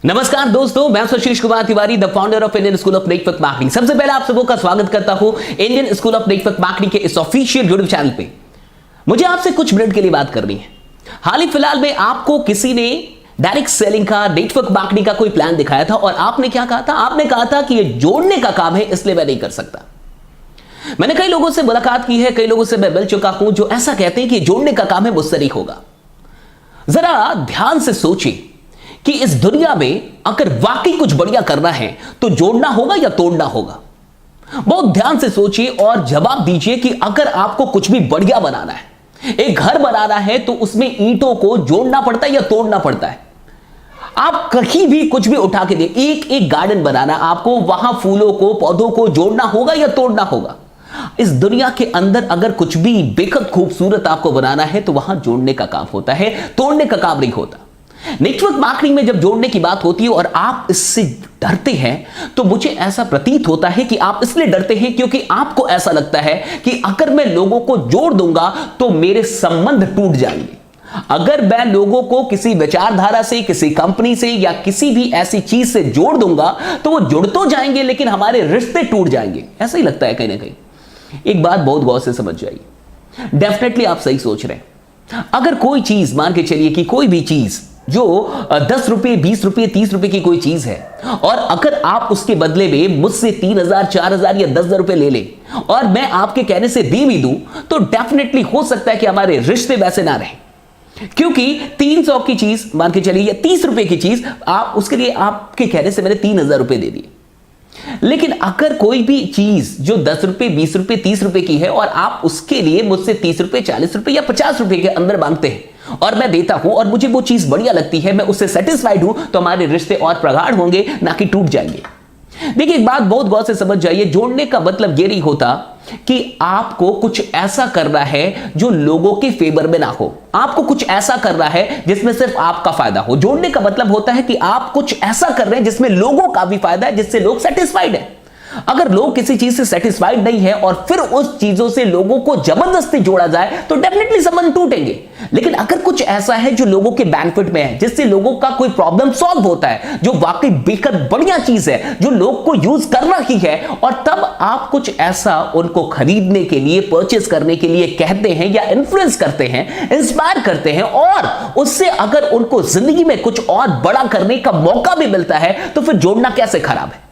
नमस्कार दोस्तों, मैं Sushil Kumar Tiwari, the founder of Indian School of Network Marketing. सबसे पहले आप सबों का स्वागत करता हूं Indian School of Network Marketing के इस ऑफिशियल यूट्यूब चैनल पे। मुझे आपसे कुछ मिनट के लिए बात करनी है। हाल ही फिलहाल में आपको किसी ने डायरेक्ट सेलिंग का, नेटवर्क मार्केटिंग का कोई प्लान दिखाया था और आपने क्या कहा था? आपने कहा था कि ये जोड़ने का काम है, इसलिए मैं नहीं कर सकता। मैंने कई लोगों से मुलाकात की है, कई लोगों से मैं मिल चुका हूं जो ऐसा कहते हैं कि जोड़ने का काम है, मुझसे नहीं होगा। जरा ध्यान से सोचिए कि इस दुनिया में अगर वाकई कुछ बढ़िया करना है तो जोड़ना होगा या तोड़ना होगा। बहुत ध्यान से सोचिए और जवाब दीजिए कि अगर आपको कुछ भी बढ़िया बनाना है, एक घर बनाना है, तो उसमें ईंटों को जोड़ना पड़ता है या तोड़ना पड़ता है? आप कहीं भी कुछ भी उठा के दे, एक एक गार्डन बनाना, आपको वहां फूलों को, पौधों को जोड़ना होगा या तोड़ना होगा? इस दुनिया के अंदर अगर कुछ भी बेहद खूबसूरत आपको बनाना है तो वहां जोड़ने का काम होता है, तोड़ने का काम नहीं होता। नेटवर्क मार्केटिंग में जब जोड़ने की बात होती है और आप इससे डरते हैं, तो मुझे ऐसा प्रतीत होता है कि आप इसलिए डरते हैं क्योंकि आपको ऐसा लगता है कि अगर मैं लोगों को जोड़ दूंगा तो मेरे संबंध टूट जाएंगे। अगर मैं लोगों को किसी विचारधारा से, किसी कंपनी से या किसी भी ऐसी चीज से जोड़ दूंगा तो वो जुड़ तो जाएंगे लेकिन हमारे रिश्ते टूट जाएंगे। ऐसा ही लगता है कहीं ना कहीं। एक बात बहुत गौर से समझ जाइए, डेफिनेटली आप सही सोच रहे हैं। अगर कोई चीज, मान के चलिए कि कोई भी चीज जो 10 रुपए, 20 रुपए, 30 रुपए की कोई चीज है और अगर आप उसके बदले में मुझसे 3,000, 4,000 या 10,000 रुपए ले ले और मैं आपके कहने से दे भी दूं, तो डेफिनेटली हो सकता है कि हमारे रिश्ते वैसे ना रहे। क्योंकि 300 की चीज, मान के चलिए, या 30 रुपए की चीज, आप उसके लिए आपके कहने से मैंने 3,000 रुपए दे दिए। लेकिन अगर कोई भी चीज जो 10 रुपए, 20 रुपए, 30 रुपए की है और आप उसके लिए मुझसे 30 रुपए, 40 रुपए या 50 रुपए के अंदर मांगते हैं और मैं देता हूं और मुझे वो चीज बढ़िया लगती है, मैं उससे सेटिस्फाइड हूं, तो हमारे रिश्ते और प्रगाढ़ होंगे, ना कि टूट जाएंगे। देखिए, एक बात बहुत गौर से समझ जाइए, जोड़ने का मतलब ये नहीं होता कि आपको कुछ ऐसा करना है जो लोगों के फेवर में ना हो, आपको कुछ ऐसा करना है जिसमें सिर्फ आपका फायदा हो। जोड़ने का मतलब होता है कि आप कुछ ऐसा कर रहे हैं जिसमें लोगों का भी फायदा है, जिससे लोग सेटिस्फाइड है। अगर लोग किसी चीज से सेटिस्फाइड नहीं है और फिर उस चीजों से लोगों को जबरदस्ती जोड़ा जाए तो डेफिनेटली संबंध टूटेंगे। लेकिन अगर कुछ ऐसा है जो लोगों के बेनिफिट में है, जिससे लोगों का कोई प्रॉब्लम सॉल्व होता है, जो वाकई बेहद बढ़िया चीज है, जो लोग को यूज करना ही है, और तब आप कुछ ऐसा उनको खरीदने के लिए, परचेस करने के लिए कहते हैं या इन्फ्लुएंस करते हैं, इंस्पायर करते हैं, और उससे अगर उनको जिंदगी में कुछ और बड़ा करने का मौका भी मिलता है, तो फिर जोड़ना कैसे खराब है?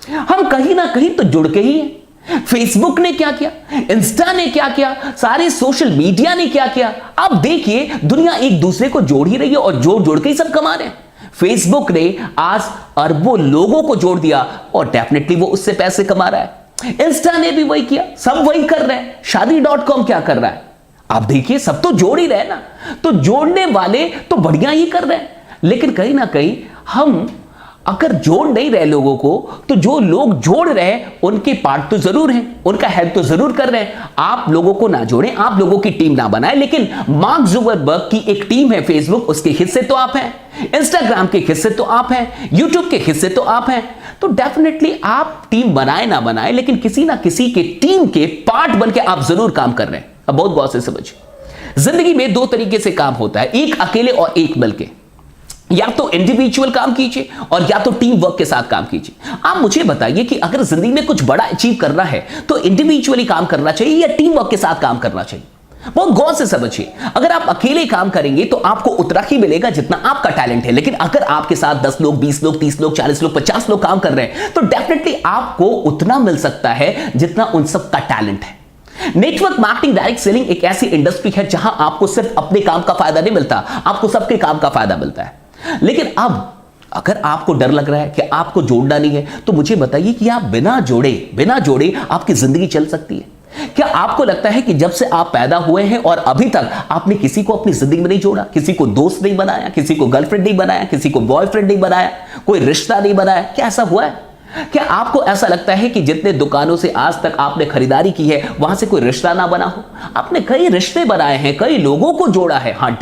हम कहीं ना कहीं तो जुड़ के ही हैं। फेसबुक ने क्या किया, इंस्टा ने क्या किया, सारे सोशल मीडिया ने क्या किया। आप देखिए, दुनिया एक दूसरे को जोड़ ही रही है और जोड़ जोड़ के ही सब कमा रहे हैं। फेसबुक ने आज अरबों लोगों को जोड़ दिया और डेफिनेटली वो उससे पैसे कमा रहा है। इंस्टा ने भी वही किया, सब वही कर रहे हैं। शादी.com क्या कर रहा है? आप देखिए, सब तो जोड़ ही रहे ना। तो जोड़ने वाले तो बढ़िया ही कर रहे हैं, लेकिन कहीं ना कहीं हम अगर जोड़ नहीं रहे लोगों को, तो जो लोग जोड़ रहे हैं उनके पार्ट तो जरूर हैं, उनका हेल्प तो जरूर कर रहे हैं। आप लोगों को ना जोड़ें, आप लोगों की टीम ना बनाएं, लेकिन मार्क जुकरबर्ग की एक टीम है फेसबुक, उसके हिस्से तो आप हैं, इंस्टाग्राम के हिस्से तो आप हैं, यूट्यूब के हिस्से तो आप हैं। तो डेफिनेटली आप टीम बनाए ना बनाए, लेकिन किसी ना किसी के टीम के पार्ट बन के आप जरूर काम कर रहे हैं। अब बहुत गौर से समझिए, जिंदगी में दो तरीके से काम होता है, एक अकेले और एक मिलके। या तो इंडिविजुअल काम कीजिए और या तो टीम वर्क के साथ काम कीजिए। आप मुझे बताइए कि अगर जिंदगी में कुछ बड़ा अचीव करना है तो इंडिविजुअली काम करना चाहिए या टीम वर्क के साथ काम करना चाहिए? बहुत गौर से समझिए। अगर आप अकेले काम करेंगे तो आपको उतना ही मिलेगा जितना आपका टैलेंट है, लेकिन अगर आपके साथ 10 लोग, 20 लोग, 30 लोग, 40 लोग, 50 लोग काम कर रहे हैं तो डेफिनेटली आपको उतना मिल सकता है जितना उन सब का टैलेंट है। नेटवर्क मार्केटिंग, डायरेक्ट सेलिंग एक ऐसी इंडस्ट्री है जहां आपको सिर्फ अपने काम का फायदा नहीं मिलता, आपको सबके काम का फायदा मिलता है। लेकिन अब अगर आपको डर लग रहा है कि आपको जोड़ना नहीं है, तो मुझे बताइए कि आप बिना जोड़े आपकी जिंदगी चल सकती है? क्या आपको लगता है कि जब से आप पैदा हुए हैं और अभी तक आपने किसी को अपनी जिंदगी में नहीं जोड़ा, किसी को दोस्त नहीं बनाया, किसी को गर्लफ्रेंड नहीं बनाया, किसी को बॉयफ्रेंड नहीं बनाया, कोई रिश्ता नहीं बनाया? क्या ऐसा हुआ है? क्या आपको ऐसा लगता है कि जितने दुकानों से आज तक आपने खरीदारी की है वहां से कोई रिश्ता ना बना हो? आपने कई रिश्ते बनाए हैं, कई लोगों को जोड़ा है। हाँ,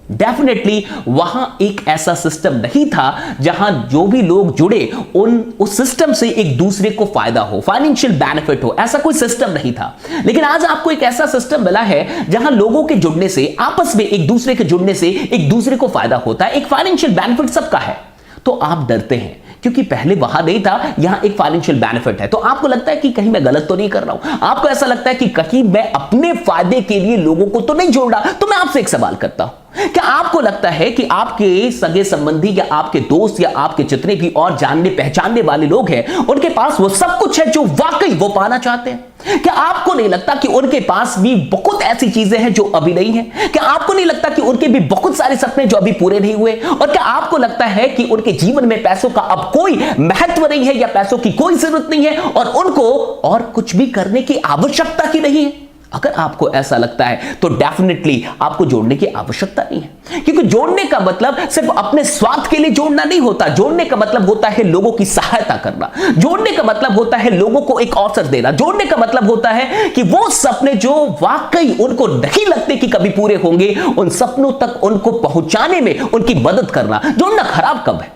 डेफिनेटली वहां एक ऐसा सिस्टम नहीं था जहां जो भी लोग जुड़े उस सिस्टम से एक दूसरे को फायदा हो, फाइनेंशियल बेनिफिट हो, ऐसा कोई सिस्टम नहीं था। लेकिन आज आपको एक ऐसा सिस्टम मिला है जहां लोगों के जुड़ने से, आपस में एक दूसरे के जुड़ने से एक दूसरे को फायदा होता है, एक फाइनेंशियल बेनिफिट सबका है। तो आप डरते हैं क्योंकि पहले वहां नहीं था, यहां एक फाइनेंशियल बेनिफिट है। तो आपको लगता है कि कहीं मैं गलत तो नहीं कर रहा हूं, आपको ऐसा लगता है कि कहीं मैं अपने फायदे के लिए लोगों को तो नहीं जोड़ रहा। तो मैं आपसे एक सवाल करता हूं, क्या आपको लगता है कि आपके सगे संबंधी या आपके दोस्त या आपके जितने भी और जानने पहचानने वाले लोग हैं, उनके पास वो सब कुछ है जो वाकई वो पाना चाहते हैं? क्या आपको नहीं लगता कि उनके पास भी बहुत ऐसी चीजें हैं जो अभी नहीं है? क्या आपको नहीं लगता कि उनके भी बहुत सारे सपने जो अभी पूरे नहीं हुए? और क्या आपको लगता है कि उनके जीवन में पैसों का अब कोई महत्व नहीं है या पैसों की कोई जरूरत नहीं है और उनको और कुछ भी करने की आवश्यकता ही नहीं है? अगर आपको ऐसा लगता है तो डेफिनेटली आपको जोड़ने की आवश्यकता नहीं है, क्योंकि जोड़ने का मतलब सिर्फ अपने स्वार्थ के लिए जोड़ना नहीं होता। जोड़ने का मतलब होता है लोगों की सहायता करना, जोड़ने का मतलब होता है लोगों को एक अवसर देना, जोड़ने का मतलब होता है कि वो सपने जो वाकई उनको नहीं लगते कि कभी पूरे होंगे, उन सपनों तक उनको पहुंचाने में उनकी मदद करना। जोड़ना खराब कब है?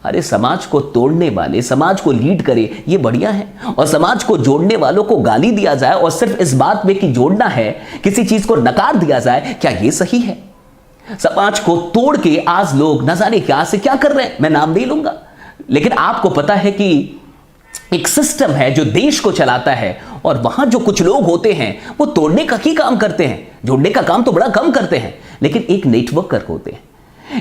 अरे समाज को तोड़ने वाले समाज को लीड करे ये बढ़िया है, और समाज को जोड़ने वालों को गाली दिया जाए और सिर्फ इस बात में कि जोड़ना है, किसी चीज को नकार दिया जाए, क्या ये सही है? समाज को तोड़ के आज लोग न जाने क्या से क्या कर रहे हैं, मैं नाम नहीं लूंगा, लेकिन आपको पता है कि एक सिस्टम है जो देश को चलाता है और वहां जो कुछ लोग होते हैं वो तोड़ने का ही काम करते हैं, जोड़ने का काम तो बड़ा कम करते हैं, लेकिन एक नेटवर्कर होते हैं।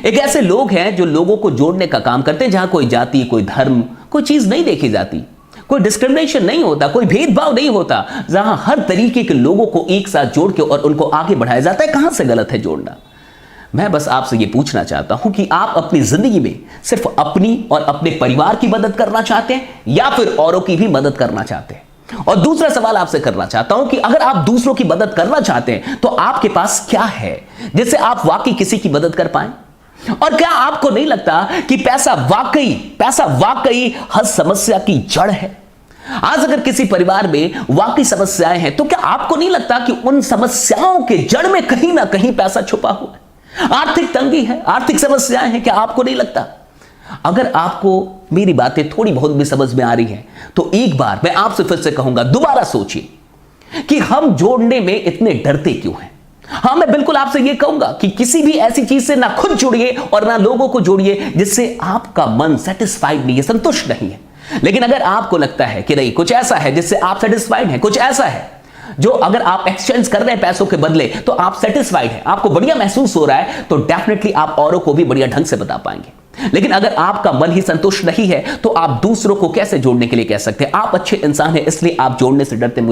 एक ऐसे लोग हैं जो लोगों को जोड़ने का काम करते हैं, जहां कोई जाति, कोई धर्म, कोई चीज नहीं देखी जाती, कोई डिस्क्रिमिनेशन नहीं होता, कोई भेदभाव नहीं होता, जहां हर तरीके के लोगों को एक साथ जोड़ के और उनको आगे बढ़ाया जाता है। कहां से गलत है जोड़ना? मैं बस आपसे यह पूछना चाहता हूं कि आप अपनी जिंदगी में सिर्फ अपनी और अपने परिवार की मदद करना चाहते हैं या फिर औरों की भी मदद करना चाहते हैं? और दूसरा सवाल आपसे करना चाहता हूं कि अगर आप दूसरों की मदद करना चाहते हैं तो आपके पास क्या है जिससे आप वाकई किसी की मदद कर पाए? और क्या आपको नहीं लगता कि पैसा वाकई हर समस्या की जड़ है? आज अगर किसी परिवार में वाकई समस्याएं हैं तो क्या आपको नहीं लगता कि उन समस्याओं के जड़ में कहीं ना कहीं पैसा छुपा हुआ है? आर्थिक तंगी है, आर्थिक समस्याएं हैं, क्या आपको नहीं लगता? अगर आपको मेरी बातें थोड़ी बहुत भी समझ में आ रही हैं तो एक बार मैं आपसे फिर से कहूंगा, दोबारा सोचिए कि हम जोड़ने में इतने डरते क्यों हैं। हां, मैं बिल्कुल आपसे यह कहूंगा कि किसी भी ऐसी चीज से ना खुद जुड़िए और ना लोगों को जोड़िए जिससे आपका मन सेटिस्फाइड नहीं है, संतुष्ट नहीं है। लेकिन अगर आपको लगता है कि नहीं, कुछ ऐसा है जिससे आप सेटिस्फाइड हैं, कुछ ऐसा है जो अगर आप एक्सचेंज कर रहे हैं पैसों के बदले तो आप सेटिस्फाइड हैं, आपको बढ़िया महसूस हो रहा है, तो डेफिनेटली आप औरों को भी बढ़िया ढंग से बता पाएंगे। लेकिन अगर आपका मन ही संतुष्ट नहीं है तो आप दूसरों को कैसे जोड़ने के लिए कह सकते हैं? आप अच्छे इंसान हैं इसलिए आप जोड़ने से डरते हैं।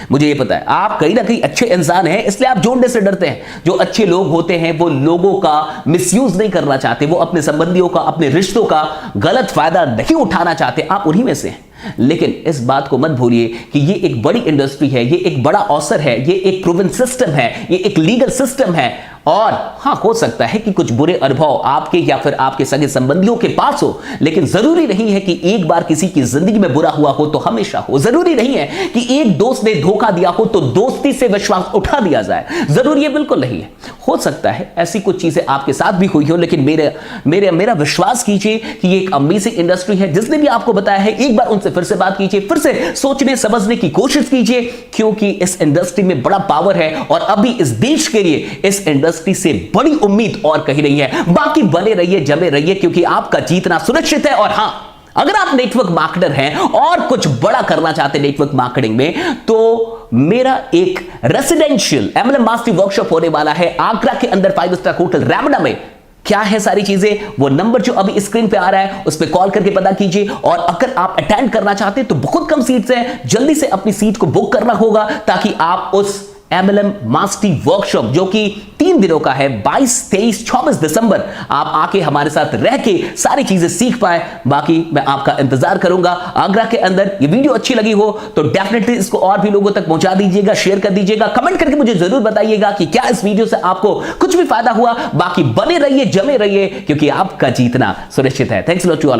मुझे ये पता है आप कहीं ना कहीं अच्छे इंसान हैं इसलिए आप जोड़ने से डरते हैं। जो अच्छे लोग होते हैं वो लोगों का मिसयूज नहीं करना चाहते, वो अपने संबंधियों का, अपने रिश्तों का गलत फायदा नहीं उठाना चाहते, आप उन्हीं में से हैं। लेकिन इस बात को मत भूलिए कि ये एक बड़ी इंडस्ट्री है, ये एक बड़ा अवसर है, ये एक प्रूवन सिस्टम है, ये एक लीगल सिस्टम है। और हां, हो सकता है कि कुछ बुरे अनुभव आपके या फिर आपके सगे संबंधियों के पास हो, लेकिन जरूरी नहीं है कि एक बार किसी की जिंदगी में बुरा हुआ हो तो हमेशा हो। जरूरी नहीं है कि एक दोस्त ने धोखा दिया हो तो दोस्ती से विश्वास उठा दिया जाए, जरूरी है बिल्कुल नहीं है। हो सकता है ऐसी कुछ चीजें आपके साथ भी हुई हो, लेकिन मेरा विश्वास कीजिए कि ये एक अमेजिंग इंडस्ट्री है। जिसने भी आपको बताया है एक बार उनसे फिर से बात कीजिए, फिर से सोचने समझने की कोशिश कीजिए, क्योंकि इस इंडस्ट्री में बड़ा पावर है और अभी इस देश के लिए इस इंडस्ट्री से बड़ी उम्मीद और कहीं नहीं है। बाकी बने रहिए, जमे रहिए, क्योंकि आपका जीतना सुनिश्चित है। और हां, अगर आप नेटवर्क मार्केटर हैं और कुछ बड़ा करना चाहते हैं नेटवर्क मार्केटिंग में, तो मेरा एक रेसिडेंशियल MLM मास्टरी वर्कशॉप होने वाला है आगरा के अंदर 5 स्टार होटल रैमडा में। क्या है सारी चीजें, वो नंबर जो अभी स्क्रीन पे आ रहा है उस पर कॉल करके पता कीजिए। और अगर आप अटेंड करना चाहते हैं तो बहुत कम सीट्स हैं, जल्दी से अपनी सीट को बुक करना होगा ताकि आप उस MLM मास्टरी वर्कशॉप जो कि 3 दिनों का है, 22, 23, 24 दिसंबर, आप आके हमारे साथ रह के सारी चीजें सीख पाए। बाकी मैं आपका इंतजार करूंगा आगरा के अंदर। ये वीडियो अच्छी लगी हो तो डेफिनेटली इसको और भी लोगों तक पहुंचा दीजिएगा, शेयर कर दीजिएगा, कमेंट करके मुझे जरूर बताइएगा कि क्या इस वीडियो से आपको कुछ भी फायदा हुआ। बाकी बने रहिए, जमे रहिए, क्योंकि आपका जीतना सुनिश्चित है। Thanks lot to all.